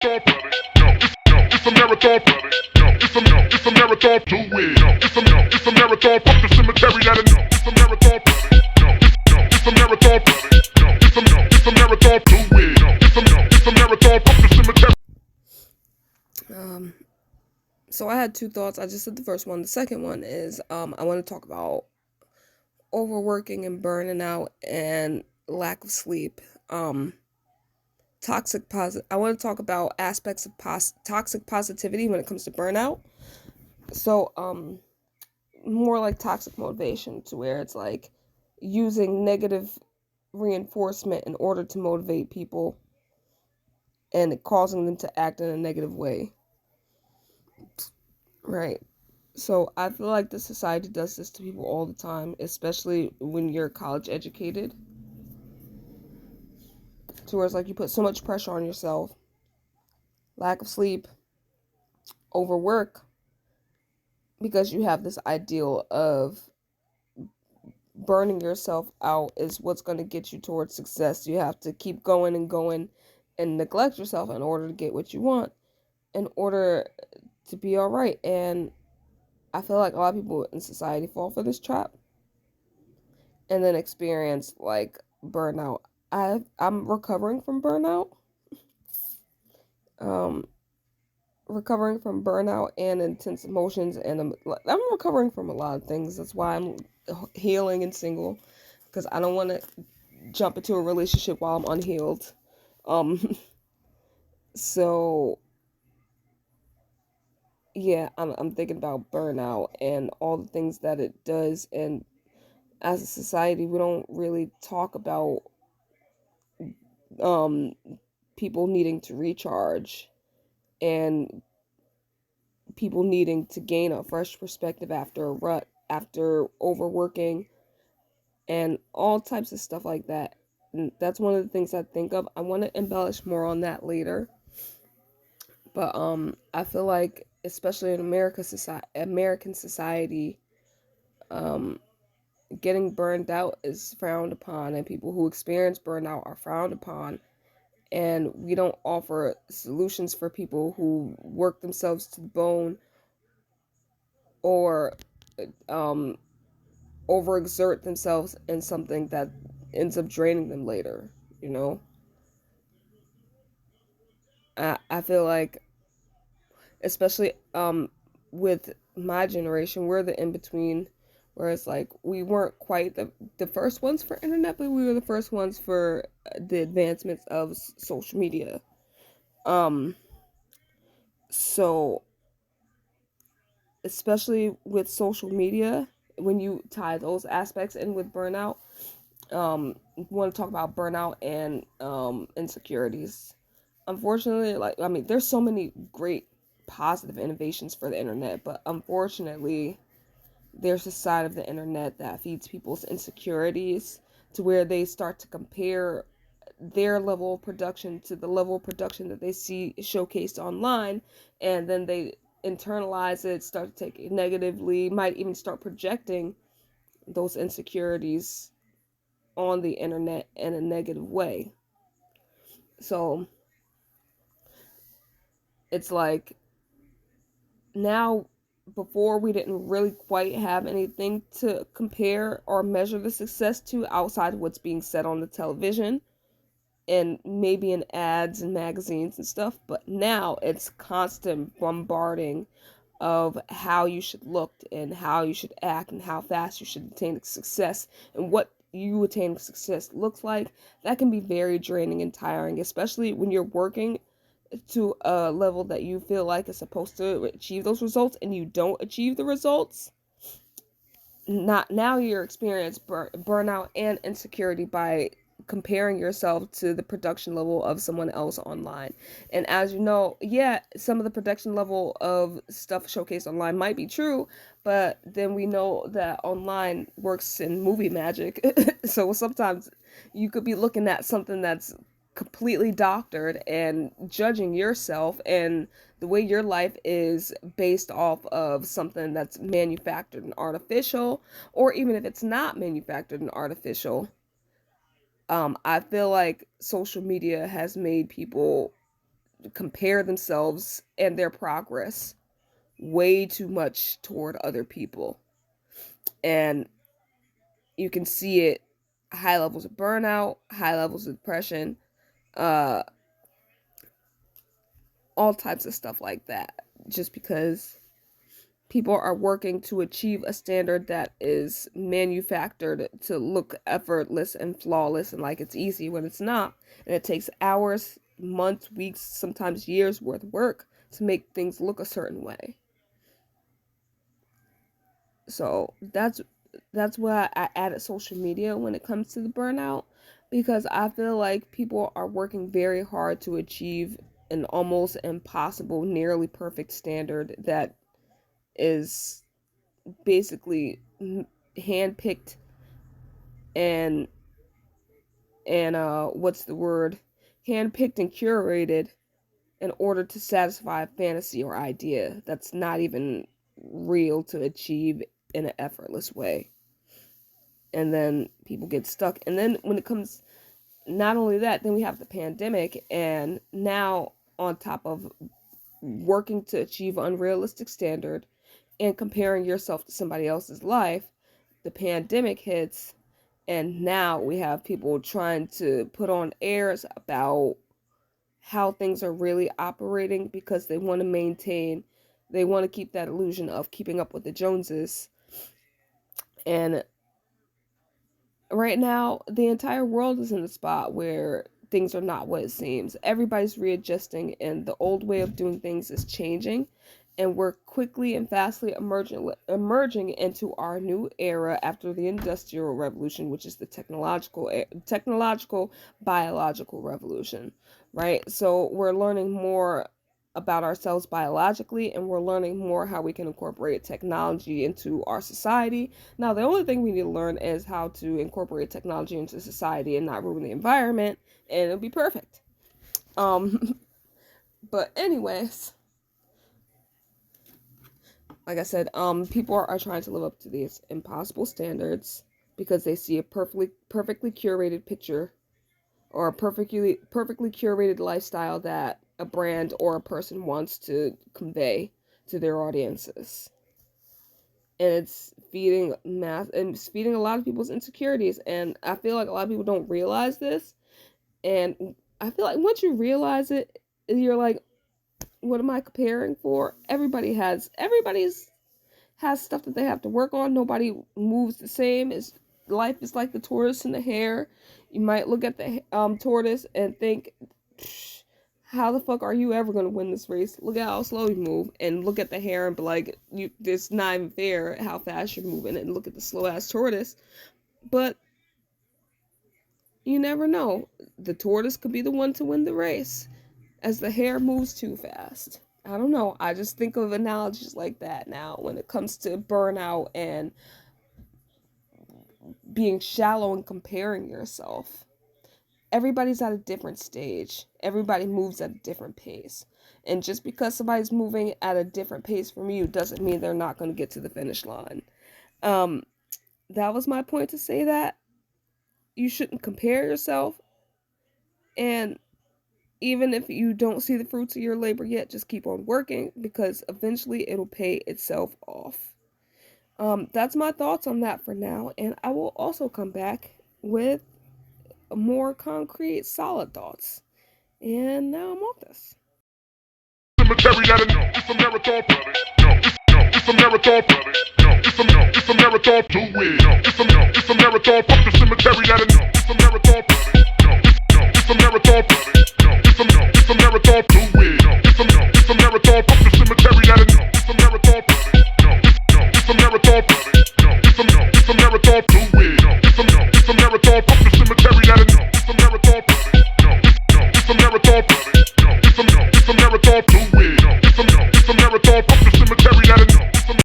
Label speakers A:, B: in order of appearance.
A: It's a marathon. It's a marathon. Do it. It's a marathon. Fuck the cemetery that it. It's a marathon. It's a marathon. It's a marathon. Do it. It's a marathon. Fuck the cemetery.
B: Um, so I had two thoughts. I just said the first one. The second one is I want to talk about overworking and burning out and lack of sleep. Um, I want to talk about aspects of toxic positivity when it comes to burnout. So more like toxic motivation, to where it's like using negative reinforcement in order to motivate people and causing them to act in a negative way. Right. So I feel like the society does this to people all the time, especially when you're college educated. To where it's like you put so much pressure on yourself, lack of sleep, overwork, because you have this ideal of burning yourself out is what's going to get you towards success. You have to keep going and going and neglect yourself in order to get what you want, in order to be all right. And I feel like a lot of people in society fall for this trap and then experience like burnout. I'm recovering from burnout. Um, recovering from burnout and intense emotions, and I'm recovering from a lot of things. That's why I'm healing and single, because I don't want to jump into a relationship while I'm unhealed. Um, so yeah, I'm thinking about burnout and all the things that it does, and as a society, we don't really talk about um people needing to recharge and people needing to gain a fresh perspective after a rut, after overworking, and all types of stuff like that. And that's one of the things I think of. I want to embellish more on that later. But I feel like especially in American society, um getting burned out is frowned upon, and people who experience burnout are frowned upon, and we don't offer solutions for people who work themselves to the bone or um overexert themselves in something that ends up draining them later, you know. I feel like, especially with my generation, we're the in between, where it's like we weren't quite the first ones for internet, but we were the first ones for the advancements of social media. um so especially with social media, when you tie those aspects in with burnout, want to talk about burnout and insecurities. Unfortunately, like, I mean, there's so many great positive innovations for the internet, but unfortunately there's a side of the internet that feeds people's insecurities, to where they start to compare their level of production to the level of production that they see showcased online, and then they internalize it, start to take it negatively, might even start projecting those insecurities on the internet in a negative way. So it's like now, before we didn't really quite have anything to compare or measure the success to outside of what's being said on the television and maybe in ads and magazines and stuff, but now it's constant bombarding of how you should look and how you should act and how fast you should attain success, and what you attain success looks like. That can be very draining and tiring, especially when you're working to a level that you feel like is supposed to achieve those results and you don't achieve the results. Not now, you're experiencing burnout and insecurity by comparing yourself to the production level of someone else online. And as you know, yeah, some of the production level of stuff showcased online might be true, but then we know that online works in movie magic. So sometimes you could be looking at something that's completely doctored and judging yourself and the way your life is based off of something that's manufactured and artificial, or even if it's not manufactured and artificial. I feel like social media has made people compare themselves and their progress way too much toward other people. And you can see it, high levels of burnout, high levels of depression, uh, all types of stuff like that. Just because people are working to achieve a standard that is manufactured to look effortless and flawless and like it's easy when it's not. And it takes hours, months, weeks, sometimes years worth of work to make things look a certain way. So that's why I added social media when it comes to the burnout, because I feel like people are working very hard to achieve an almost impossible, nearly perfect standard that is basically handpicked and what's the word? Handpicked and curated in order to satisfy a fantasy or idea that's not even real to achieve in an effortless way. And then people get stuck. And then when it comes, not only that, then we have the pandemic, and now on top of working to achieve unrealistic standard and comparing yourself to somebody else's life, the pandemic hits, and now we have people trying to put on airs about how things are really operating because they want to keep that illusion of keeping up with the Joneses. And right now, the entire world is in a spot where things are not what it seems. Everybody's readjusting, and the old way of doing things is changing. And we're quickly and fastly emerging into our new era after the Industrial Revolution, which is the technological biological revolution, right? So we're learning more about ourselves biologically, and we're learning more how we can incorporate technology into our society. Now, the only thing we need to learn is how to incorporate technology into society and not ruin the environment, and it'll be perfect. But anyways, like I said, people are trying to live up to these impossible standards because they see a perfectly curated picture or a perfectly curated lifestyle that a brand or a person wants to convey to their audiences. And it's feeding a lot of people's insecurities. And I feel like a lot of people don't realize this. And I feel like once you realize it, you're like, what am I comparing for? Everybody's has stuff that they have to work on. Nobody moves the same. Life is like the tortoise and the hare. You might look at the tortoise and think, how the fuck are you ever going to win this race? Look at how slow you move. And look at the hare and be like, it's not even fair how fast you're moving. And look at the slow ass tortoise. But you never know. The tortoise could be the one to win the race, as the hare moves too fast. I don't know. I just think of analogies like that now when it comes to burnout and being shallow and comparing yourself. Everybody's at a different stage. Everybody moves at a different pace. And just because somebody's moving at a different pace from you doesn't mean they're not going to get to the finish line. That was my point, to say that you shouldn't compare yourself. And even if you don't see the fruits of your labor yet, just keep on working, because eventually it'll pay itself off. That's my thoughts on that for now, and I will also come back with more concrete, solid thoughts. And now I'm on this.
A: Cemetery that it's a marathon, it's a marathon, it's a marathon to win. It's a marathon, fuck the cemetery that it's a marathon, it's a marathon, it's a marathon to win. It's a marathon, fuck the